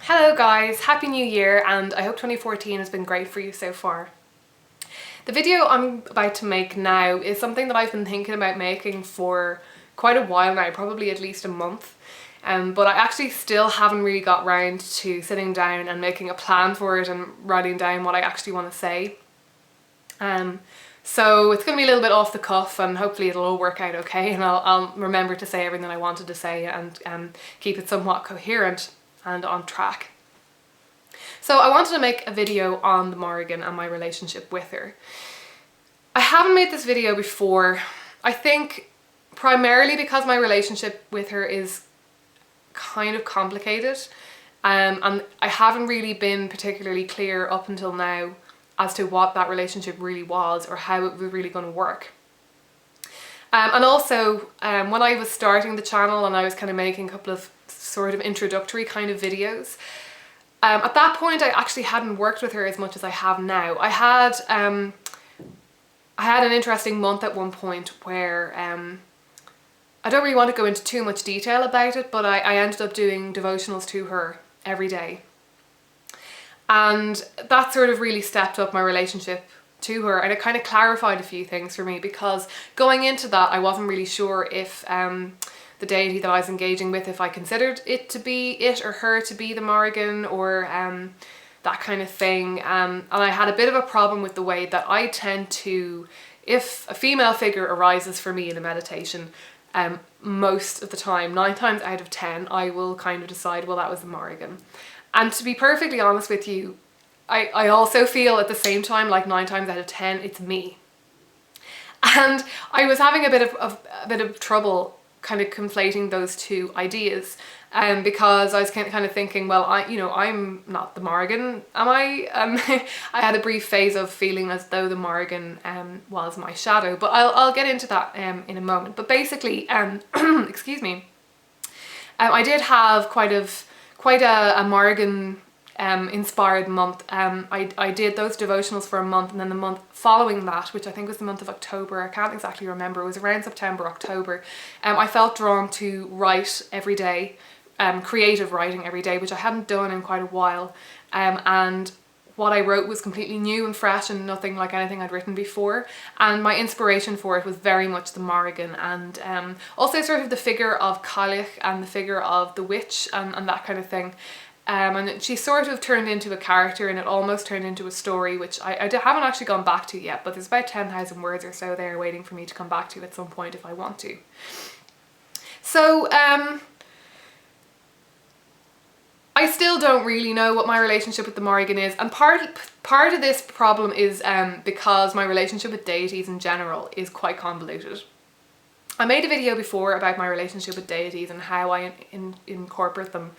Hello guys, Happy New Year, and I hope 2014 has been great for you so far. The video I'm about to make now is something that I've been thinking about making for quite a while now, probably at least a month. But I actually still haven't really got round to sitting down and making a plan for it and writing down what I actually want to say. So it's going to be a little bit off the cuff, and hopefully it'll all work out okay, and I'll remember to say everything I wanted to say and keep it somewhat coherent and on track. So I wanted to make a video on the Morrigan and my relationship with her. I haven't made this video before, I think primarily because my relationship with her is kind of complicated, and I haven't really been particularly clear up until now as to what that relationship really was or how it was really going to work. And also when I was starting the channel and I was kind of making a couple of sort of introductory kind of videos, at that point I actually hadn't worked with her as much as I have now. I had an interesting month at one point where I don't really want to go into too much detail about it, but I ended up doing devotionals to her every day. And that sort of really stepped up my relationship to her, and it kind of clarified a few things for me, because going into that I wasn't really sure if the deity that I was engaging with, if I considered it to be it or her to be the Morrigan or that kind of thing. And I had a bit of a problem with the way that I tend to, if a female figure arises for me in a meditation, most of the time, 9 times out of 10, I will kind of decide, well, that was the Morrigan. And to be perfectly honest with you, I also feel at the same time, like 9 times out of 10, it's me. And I was having a bit of trouble kind of conflating those two ideas, because I was kind of thinking, well, I'm not the Morrigan, am I? I had a brief phase of feeling as though the Morrigan was my shadow, but I'll get into that in a moment. But basically, excuse me, I did have quite a Morrigan inspired month. I did those devotionals for a month, and then the month following that, which I think was the month of October, I can't exactly remember, it was around September, October, I felt drawn to write every day, creative writing every day, which I hadn't done in quite a while, and what I wrote was completely new and fresh and nothing like anything I'd written before, and my inspiration for it was very much the Morrigan, and also sort of the figure of Cailleach and the figure of the witch and that kind of thing. And she sort of turned into a character, and it almost turned into a story, which I haven't actually gone back to yet, but there's about 10,000 words or so there waiting for me to come back to at some point if I want to. So I still don't really know what my relationship with the Morrigan is, and part of this problem is because my relationship with deities in general is quite convoluted. I made a video before about my relationship with deities and how I incorporate them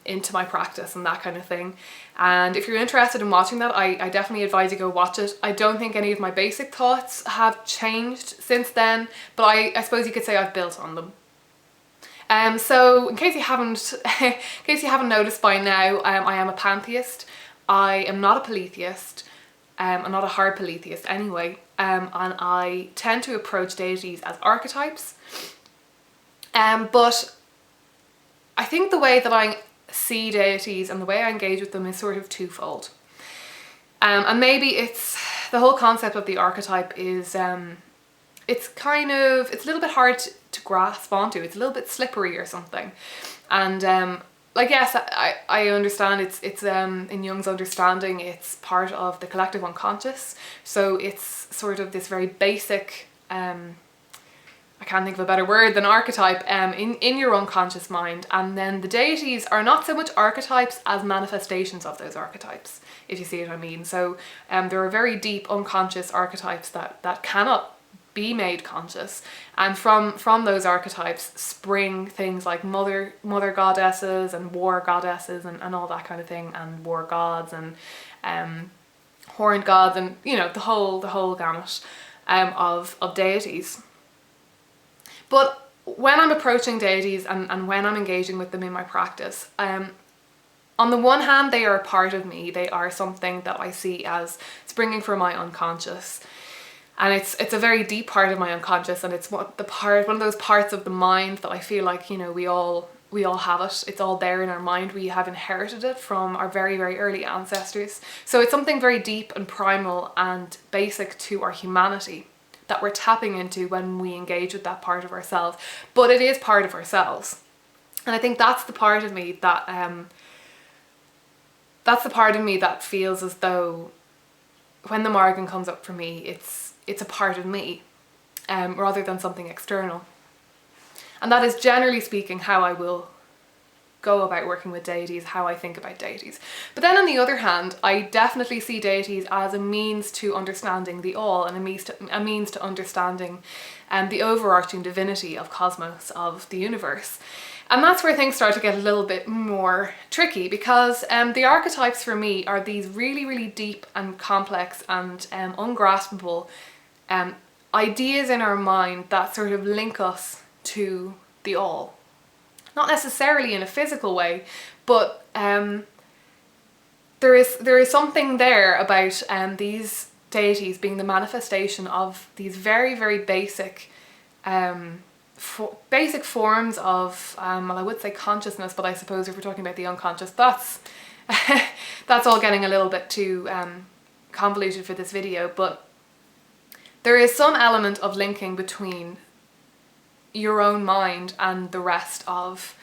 into my practice and that kind of thing, and if you're interested in watching that, I definitely advise you go watch it. I don't think any of my basic thoughts have changed since then, but I suppose you could say I've built on them. So in case you haven't noticed by now, I am a pantheist. I am not a polytheist. I'm not a hard polytheist anyway, and I tend to approach deities as archetypes, but I think the way that I see deities and the way I engage with them is sort of twofold. And maybe it's the whole concept of the archetype is it's a little bit hard to grasp onto. It's a little bit slippery or something. And like, yes, I understand it's in Jung's understanding, it's part of the collective unconscious. So it's sort of this very basic, I can't think of a better word than archetype, in your unconscious mind. And then the deities are not so much archetypes as manifestations of those archetypes, if you see what I mean. So there are very deep unconscious archetypes that cannot be made conscious, and from those archetypes spring things like mother goddesses and war goddesses and all that kind of thing, and war gods and horned gods, and the whole gamut of deities. But when I'm approaching deities and when I'm engaging with them in my practice, on the one hand, they are a part of me. They are something that I see as springing from my unconscious. And it's a very deep part of my unconscious, and it's one of those parts of the mind that I feel like, we all we all have it. It's all there in our mind. We have inherited it from our very, very early ancestors. So it's something very deep and primal and basic to our humanity that we're tapping into when we engage with that part of ourselves. But it is part of ourselves. And I think that's the part of me that feels as though when the Morrigan comes up for me, it's a part of me, rather than something external. And that is, generally speaking, how I will go about working with deities, how I think about deities. But then on the other hand, I definitely see deities as a means to understanding the all, and a means to understanding the overarching divinity of cosmos, of the universe. And that's where things start to get a little bit more tricky, because the archetypes for me are these really, really deep and complex and ungraspable ideas in our mind that sort of link us to the all. Not necessarily in a physical way, but there is something there about these deities being the manifestation of these very, very basic forms of, well, I would say consciousness, but I suppose if we're talking about the unconscious, that's all getting a little bit too convoluted for this video. But there is some element of linking between your own mind and the rest of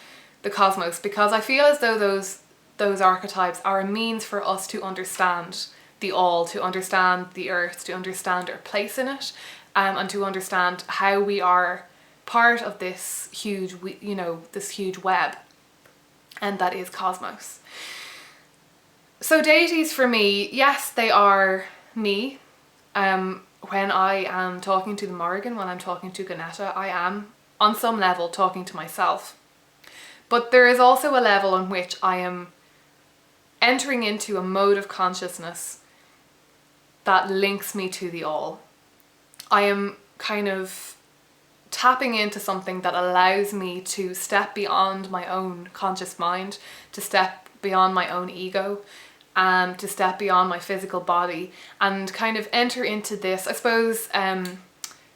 the cosmos, because I feel as though those archetypes are a means for us to understand the all, to understand the earth, to understand our place in it, and to understand how we are part of this huge, this huge web, and that is cosmos. So deities for me, yes, they are me. When I am talking to the Morrigan, when I'm talking to Ganetta, I am on some level talking to myself. But there is also a level on which I am entering into a mode of consciousness that links me to the all. I am kind of tapping into something that allows me to step beyond my own conscious mind, to step beyond my own ego, to step beyond my physical body, and kind of enter into this, I suppose,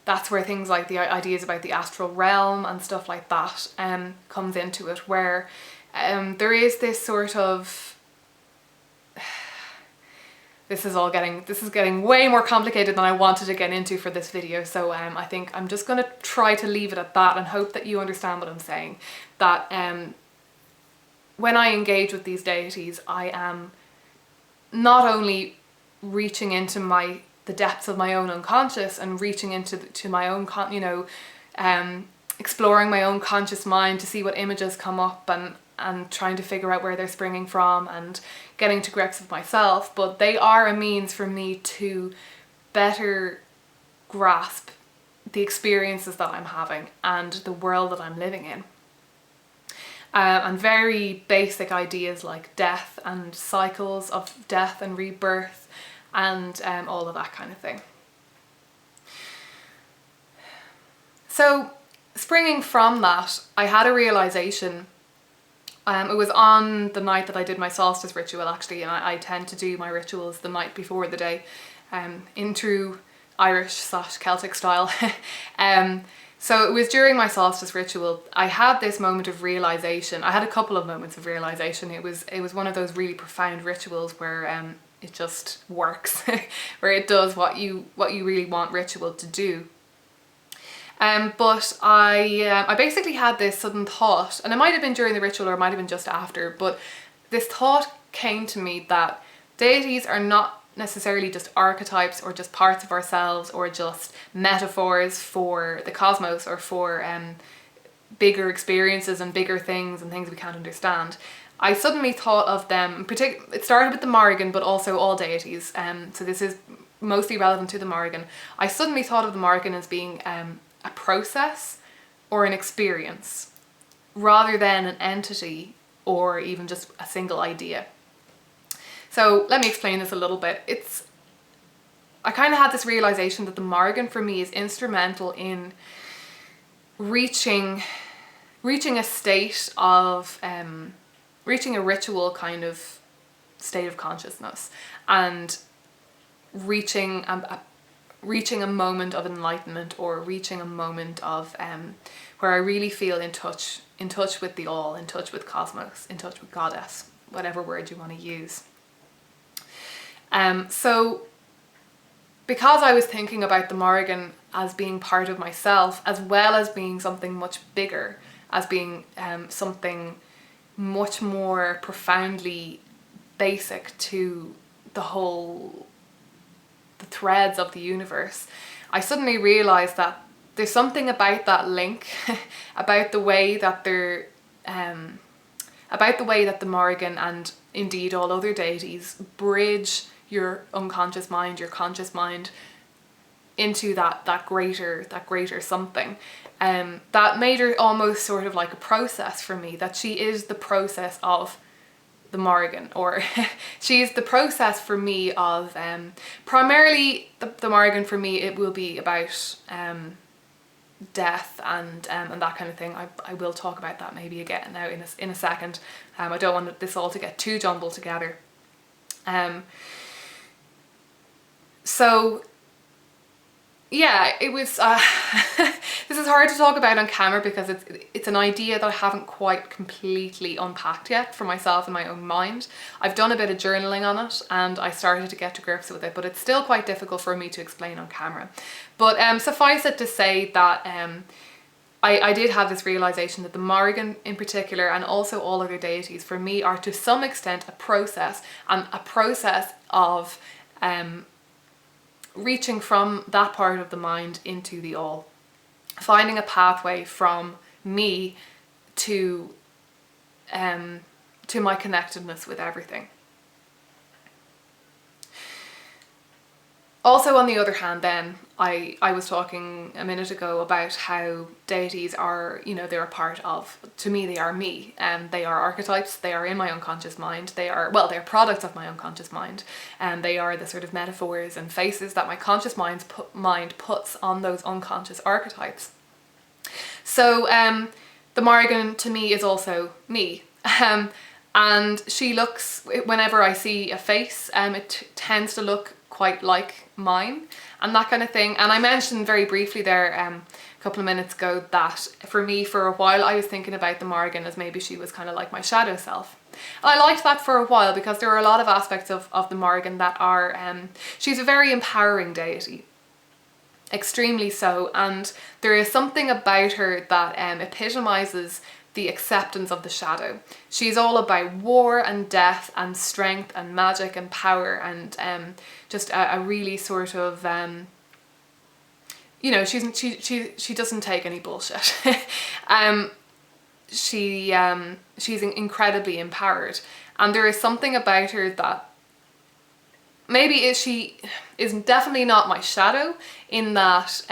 that's where things like the ideas about the astral realm and stuff like that comes into it, where there is this sort of, this is getting way more complicated than I wanted to get into for this video, so I think I'm just going to try to leave it at that and hope that you understand what I'm saying. That when I engage with these deities, I am not only reaching into the depths of my own unconscious and reaching into my own, exploring my own conscious mind to see what images come up, and trying to figure out where they're springing from and getting to grips with myself, but they are a means for me to better grasp the experiences that I'm having and the world that I'm living in. And very basic ideas like death and cycles of death and rebirth and all of that kind of thing. So springing from that, I had a realization. It was on the night that I did my solstice ritual, actually, and I tend to do my rituals the night before the day, in true Irish/Celtic style. So it was during my solstice ritual, I had this moment of realization. I had a couple of moments of realization. It was one of those really profound rituals where it just works, where it does what you really want ritual to do. But I basically had this sudden thought, and it might have been during the ritual or it might have been just after, but this thought came to me that deities are not necessarily just archetypes or just parts of ourselves or just metaphors for the cosmos or for bigger experiences and bigger things and things we can't understand. I suddenly thought of them, it started with the Morrigan, but also all deities, so this is mostly relevant to the Morrigan. I suddenly thought of the Morrigan as being a process or an experience rather than an entity or even just a single idea. So let me explain this a little bit. I kind of had this realization that the Morrigan for me is instrumental in reaching a state of, reaching a ritual kind of state of consciousness and reaching a moment of enlightenment, or reaching a moment of where I really feel in touch with the all, in touch with cosmos, in touch with goddess, whatever word you want to use. So because I was thinking about the Morrigan as being part of myself, as well as being something much bigger, as being something much more profoundly basic to the threads of the universe, I suddenly realized that there's something about that link, about the way that the Morrigan and indeed all other deities bridge your unconscious mind, your conscious mind, into that greater something. That made her almost sort of like a process for me, that she is the process of the Morrigan, or she is the process for me of primarily the Morrigan. For me, it will be about death and that kind of thing. I will talk about that maybe again now in a second. I don't want this all to get too jumbled together. So yeah, it was this is hard to talk about on camera because it's an idea that I haven't quite completely unpacked yet for myself in my own mind. I've done a bit of journaling on it and I started to get to grips with it, but it's still quite difficult for me to explain on camera. But suffice it to say that I did have this realization that the Morrigan in particular, and also all other deities, for me are to some extent a process, and a process of reaching from that part of the mind into the all, finding a pathway from me to my connectedness with everything. Also, on the other hand, then I was talking a minute ago about how deities are, they're a part of, to me, they are me. They are archetypes, they are in my unconscious mind, they're products of my unconscious mind, and they are the sort of metaphors and faces that my conscious mind puts on those unconscious archetypes. So the Morrigan to me is also me. And she looks, whenever I see a face, it tends to look quite like mine and that kind of thing. And I mentioned very briefly there a couple of minutes ago that for me, for a while, I was thinking about the Morrigan as maybe she was kind of like my shadow self. And I liked that for a while because there are a lot of aspects of the Morrigan that are, she's a very empowering deity. Extremely so. And there is something about her that epitomizes the acceptance of the shadow. She's all about war and death and strength and magic and power and just a really sort of she doesn't take any bullshit. She's incredibly empowered, and there is something about her that maybe she is definitely not my shadow, in that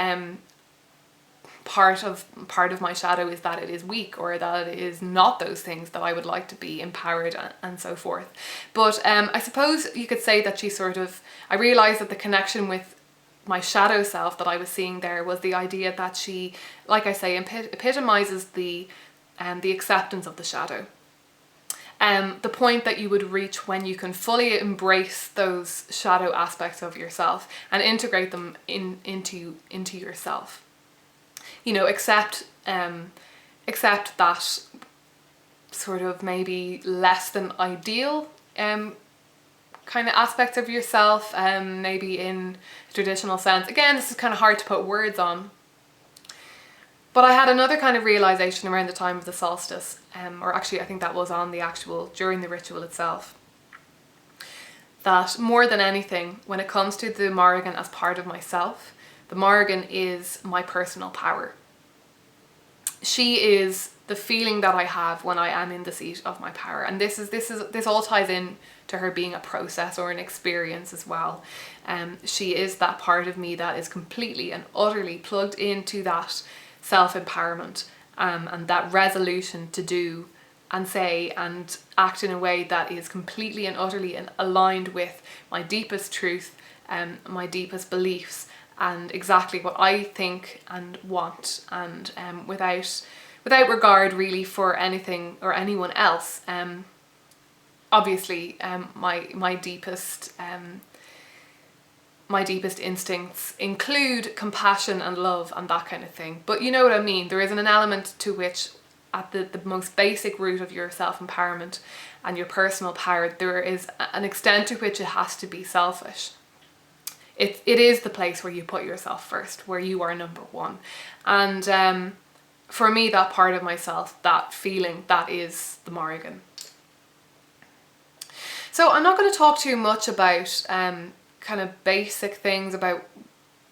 part of my shadow is that it is weak, or that it is not those things that I would like to be, empowered and so forth. But I suppose you could say that I realised that the connection with my shadow self that I was seeing there was the idea that she, like I say, epitomizes the acceptance of the shadow. The point that you would reach when you can fully embrace those shadow aspects of yourself and integrate them into yourself. Accept that sort of maybe less than ideal kind of aspects of yourself, maybe in a traditional sense. Again, this is kind of hard to put words on. But I had another kind of realization around the time of the solstice, or actually I think that was during the ritual itself, that more than anything, when it comes to the Morrigan as part of myself, the Morrigan is my personal power. She is the feeling that I have when I am in the seat of my power, and this all ties in to her being a process or an experience as well. She is that part of me that is completely and utterly plugged into that self-empowerment and that resolution to do and say and act in a way that is completely and utterly aligned with my deepest truth, my deepest beliefs, and exactly what I think and want, and without regard really for anything or anyone else. Obviously, my deepest my deepest instincts include compassion and love and that kind of thing. But you know what I mean, there is an element to which at the most basic root of your self-empowerment and your personal power, there is an extent to which it has to be selfish. It is the place where you put yourself first, where you are number one. And for me, that part of myself, that feeling, that is the Morrigan. So I'm not going to talk too much about kind of basic things about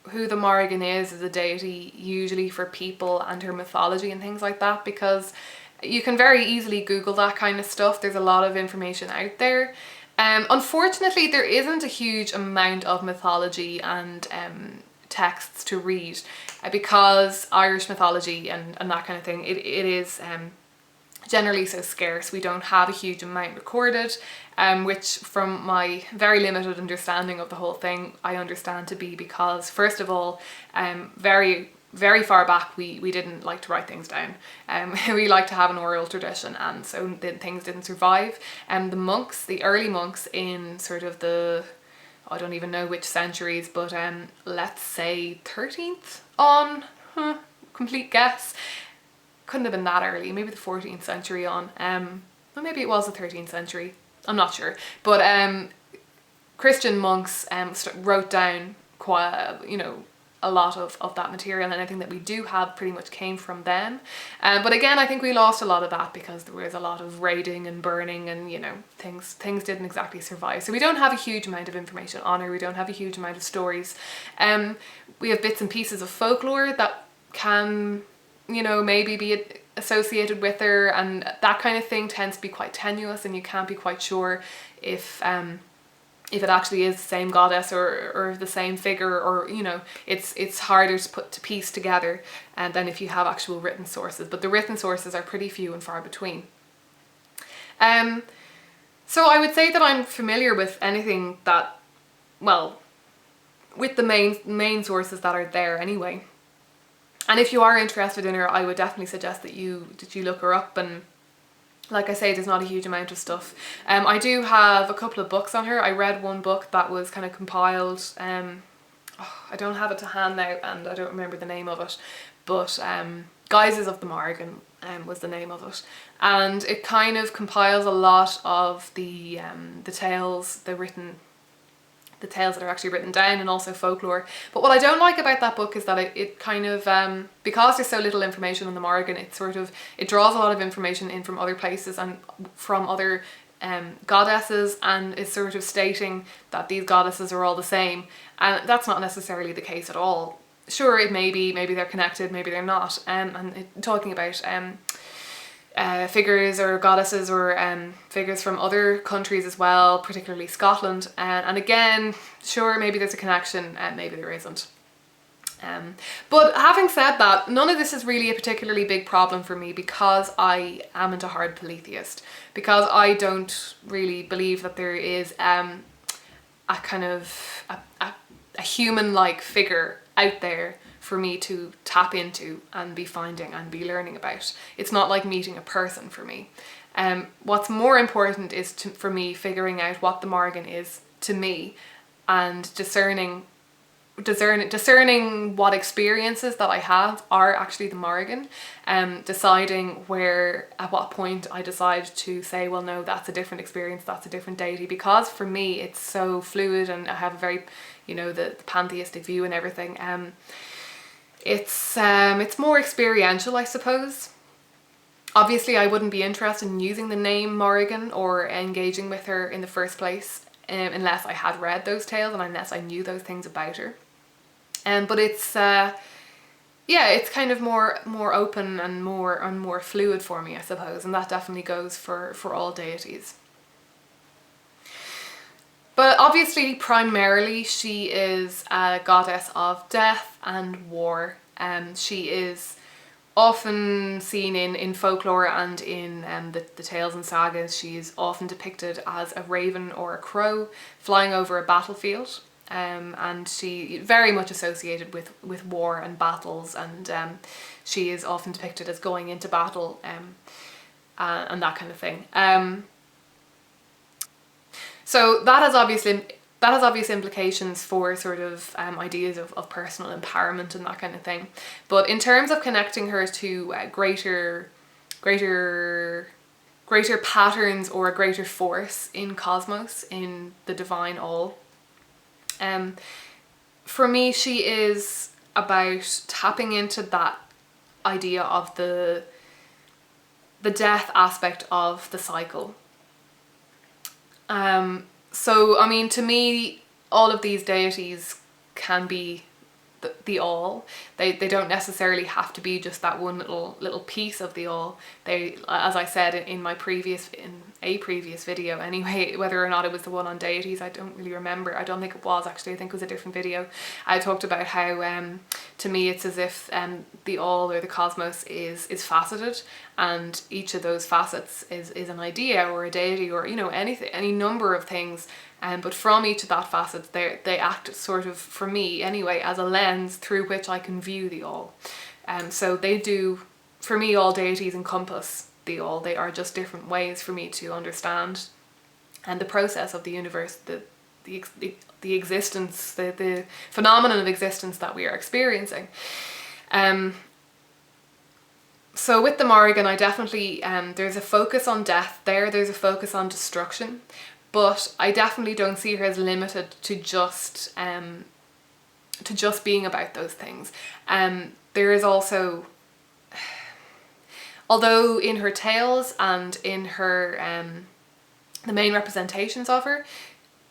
who the Morrigan is as a deity, usually for people, and her mythology and things like that, because you can very easily Google that kind of stuff. There's a lot of information out there. Unfortunately, there isn't a huge amount of mythology and texts to read because Irish mythology and that kind of thing, it is generally so scarce. We don't have a huge amount recorded, which from my very limited understanding of the whole thing, I understand to be because, first of all, very far back we didn't like to write things down. We like to have an oral tradition, and so things didn't survive. The monks, the early monks in sort of the, I don't even know which centuries, but let's say 13th on, complete guess, couldn't have been that early, maybe the 14th century on, or maybe it was the 13th century, I'm not sure, but Christian monks wrote down quite, a lot of that material, and anything that we do have pretty much came from them. But again, I think we lost a lot of that because there was a lot of raiding and burning, and things didn't exactly survive. So we don't have a huge amount of information on her. We don't have a huge amount of stories. We have bits and pieces of folklore that can, maybe be associated with her, and that kind of thing tends to be quite tenuous, and you can't be quite sure if it actually is the same goddess or the same figure, or it's harder to put to piece together than if you have actual written sources. But the written sources are pretty few and far between. So I would say that I'm familiar with anything that, well, with the main sources that are there anyway. And if you are interested in her, I would definitely suggest that you look her up. And like I say, there's not a huge amount of stuff. I do have a couple of books on her. I read one book that was kind of compiled. I don't have it to hand now, and I don't remember the name of it. But Guises of the Morrigan was the name of it, and it kind of compiles a lot of the tales, the tales that are actually written down, and also folklore. But what I don't like about that book is that it kind of, because there's so little information on the Morrigan, it draws a lot of information in from other places and from other goddesses, and is sort of stating that these goddesses are all the same, and that's not necessarily the case at all. Sure, it maybe they're connected, maybe they're not, talking about figures or goddesses or figures from other countries as well, particularly Scotland, and again, sure, maybe there's a connection, and maybe there isn't. But having said that, none of this is really a particularly big problem for me, because I am a hard polytheist, because I don't really believe that there is a kind of a human-like figure out there for me to tap into and be finding and be learning about. It's not like meeting a person for me. What's more important is for me figuring out what the Morrigan is to me, and discerning what experiences that I have are actually the Morrigan, deciding at what point I decide to say, well, no, that's a different experience, that's a different deity, because for me it's so fluid, and I have a very, the pantheistic view and everything. It's more experiential, I suppose. Obviously, I wouldn't be interested in using the name Morrigan or engaging with her in the first place unless I had read those tales and unless I knew those things about her. But it's it's kind of more open and more fluid for me, I suppose, and that definitely goes for all deities. But obviously, primarily, she is a goddess of death and war. She is often seen in folklore and in the tales and sagas. She is often depicted as a raven or a crow flying over a battlefield. And she very much associated with war and battles, and she is often depicted as going into battle and that kind of thing. So that has obviously that has obvious implications for sort of ideas of personal empowerment and that kind of thing. But in terms of connecting her to greater patterns or a greater force in cosmos, in the divine all, for me she is about tapping into that idea of the death aspect of the cycle. So, I mean, to me, all of these deities can be the all. They don't necessarily have to be just that one little piece of the all. They, as I said in a previous video anyway, whether or not it was the one on deities, I don't really remember. I don't think it was actually. I think it was a different video. I talked about how to me it's as if the all or the cosmos is faceted, and each of those facets is an idea or a deity or, you know, anything, any number of things. But from each of that facet, they act sort of, for me anyway, as a lens through which I can view the all. So they do, for me, all deities encompass the all. They are just different ways for me to understand and the process of the universe, the existence, the phenomenon of existence that we are experiencing. So with the Morrigan, I definitely, there's a focus on death there, there's a focus on destruction. But I definitely don't see her as limited to just being about those things. There is also, although in her tales and in her the main representations of her,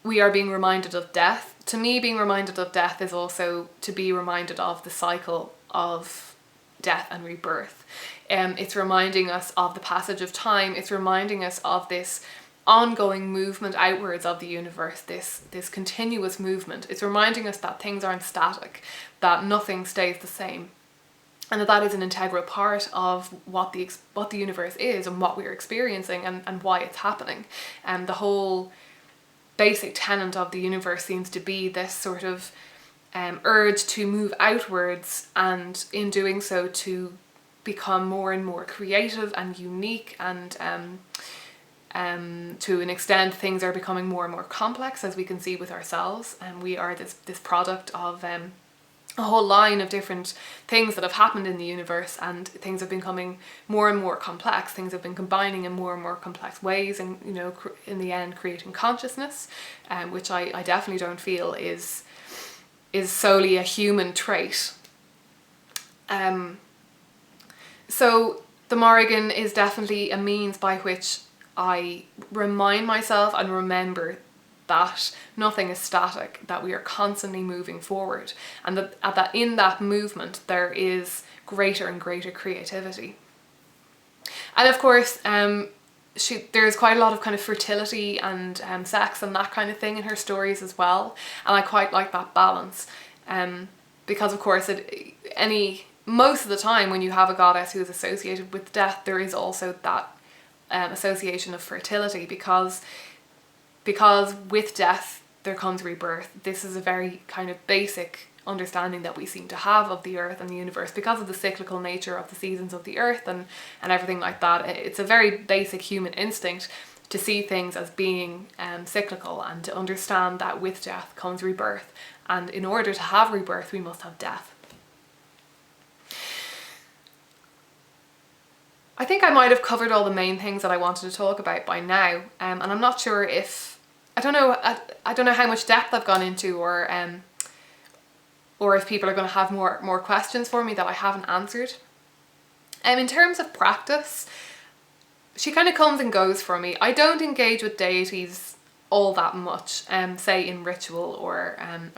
we are being reminded of death. To me, being reminded of death is also to be reminded of the cycle of death and rebirth. It's reminding us of the passage of time. It's reminding us of this ongoing movement outwards of the universe, this continuous movement. It's reminding us that things aren't static, that nothing stays the same, and that is an integral part of what the universe is and what we're experiencing and why it's happening. And the whole basic tenet of the universe seems to be this sort of urge to move outwards, and in doing so to become more and more creative and unique, and to an extent things are becoming more and more complex, as we can see with ourselves, and we are this product of a whole line of different things that have happened in the universe, and things have been becoming more and more complex. Things have been combining in more and more complex ways, and, you know, in the end creating consciousness, which I definitely don't feel is solely a human trait. So the Morrigan is definitely a means by which I remind myself and remember that nothing is static, that we are constantly moving forward, and that in that movement there is greater and greater creativity. And of course, there's quite a lot of kind of fertility and sex and that kind of thing in her stories as well, and I quite like that balance, because of course most of the time when you have a goddess who is associated with death, there is also that association of fertility, because with death there comes rebirth. This is a very kind of basic understanding that we seem to have of the earth and the universe, because of the cyclical nature of the seasons of the earth and everything like that. It's a very basic human instinct to see things as being cyclical, and to understand that with death comes rebirth, and in order to have rebirth we must have death. I think I might have covered all the main things that I wanted to talk about by now, and I'm not sure if, I don't know how much depth I've gone into, or if people are going to have more questions for me that I haven't answered. In terms of practice, she kind of comes and goes for me. I don't engage with deities all that much, say in ritual or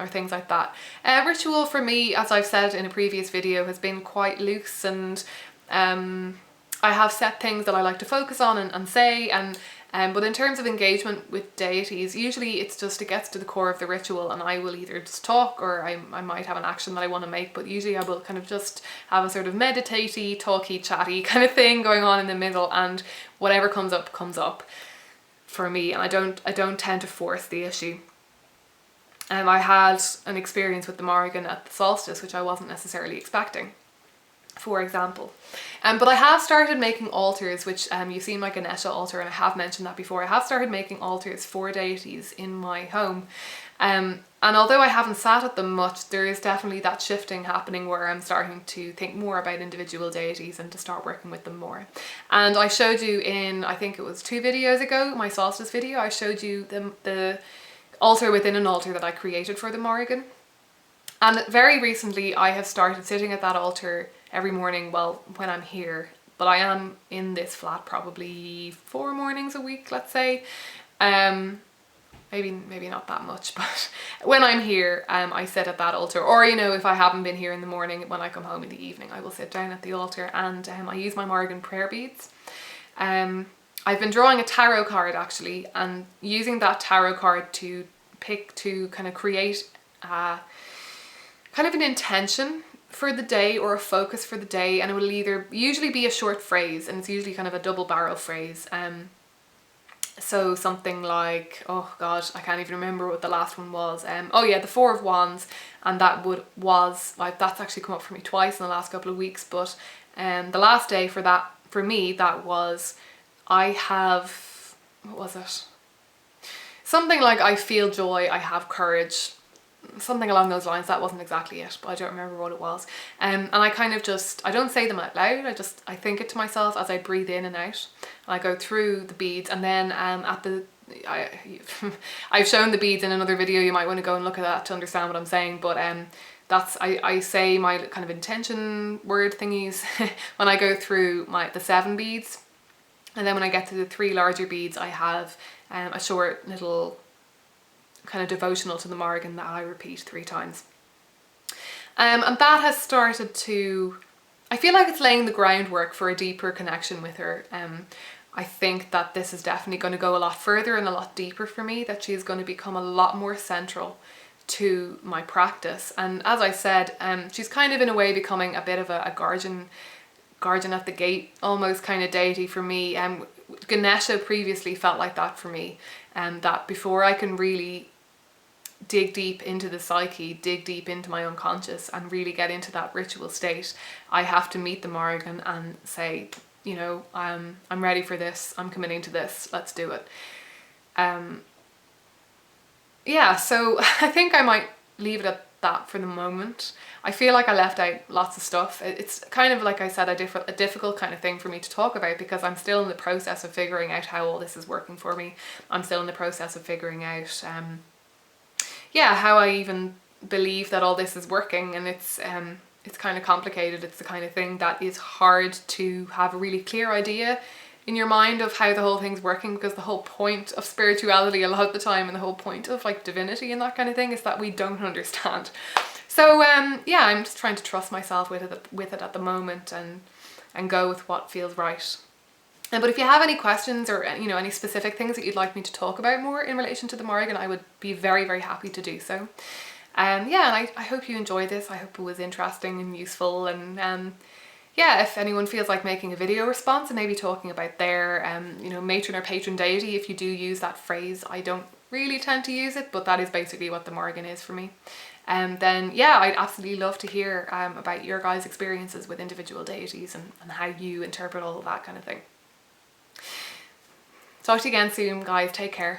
things like that. Ritual for me, as I've said in a previous video, has been quite loose, and I have set things that I like to focus on and say, but in terms of engagement with deities, usually it gets to the core of the ritual, and I will either just talk, or I might have an action that I want to make, but usually I will kind of just have a sort of meditatey, talky, chatty kind of thing going on in the middle, and whatever comes up for me, and I don't tend to force the issue. I had an experience with the Morrigan at the solstice, which I wasn't necessarily expecting. for example. But I have started making altars, which you've seen my Ganesha altar, and I have mentioned that before. I have started making altars for deities in my home. And although I haven't sat at them much, there is definitely that shifting happening where I'm starting to think more about individual deities and to start working with them more. And I showed you in, I think it was 2 videos ago, my solstice video, I showed you the altar within an altar that I created for the Morrigan. And very recently I have started sitting at that altar every morning, well, when I'm here, but I am in this flat probably 4 mornings a week, let's say. Maybe not that much, but when I'm here, I sit at that altar. Or, you know, if I haven't been here in the morning, when I come home in the evening, I will sit down at the altar, and I use my Morrigan prayer beads. I've been drawing a tarot card actually, and using that tarot card to kind of create kind of an intention for the day or a focus for the day, and it will usually be a short phrase, and it's usually kind of a double barrel phrase. So something like, oh god, I can't even remember what the last one was. Oh yeah, the 4 of Wands, and that's actually come up for me twice in the last couple of weeks. But the last day for me, that was, what was it? Something like, I feel joy, I have courage. Something along those lines. That wasn't exactly it, but I don't remember what it was. And I kind of I don't say them out loud, I think it to myself as I breathe in and out. And I go through the beads, and then I've shown the beads in another video, you might want to go and look at that to understand what I'm saying, but I say my kind of intention word thingies when I go through the 7 beads, and then when I get to the 3 larger beads, I have a short little kind of devotional to the Morrigan that I repeat 3 times. And that has started to, I feel like it's laying the groundwork for a deeper connection with her. I think that this is definitely going to go a lot further and a lot deeper for me, that she is going to become a lot more central to my practice. And as I said, she's kind of in a way becoming a bit of a guardian at the gate almost kind of deity for me. Ganesha previously felt like that for me, and that before I can really dig deep into the psyche, dig deep into my unconscious, and really get into that ritual state, I have to meet the Morrigan and say, you know, I'm ready for this, I'm committing to this, let's do it. Yeah, so I think I might leave it at that for the moment. I feel like I left out lots of stuff. It's kind of, like I said, a difficult kind of thing for me to talk about, because I'm still in the process of figuring out how all this is working for me. I'm still in the process of figuring out how I even believe that all this is working, and it's kind of complicated. It's the kind of thing that is hard to have a really clear idea in your mind of how the whole thing's working, because the whole point of spirituality a lot of the time, and the whole point of like divinity and that kind of thing, is that we don't understand. So yeah, I'm just trying to trust myself with it at the moment, and go with what feels right. But if you have any questions, or you know, any specific things that you'd like me to talk about more in relation to the Morrigan, I would be very, very happy to do so. Yeah, and I hope you enjoyed this. I hope it was interesting and useful, and yeah, if anyone feels like making a video response and maybe talking about their you know, matron or patron deity, if you do use that phrase, I don't really tend to use it, but that is basically what the Morrigan is for me. Then yeah, I'd absolutely love to hear about your guys' experiences with individual deities, and how you interpret all of that kind of thing. Talk to you again soon, guys. Take care.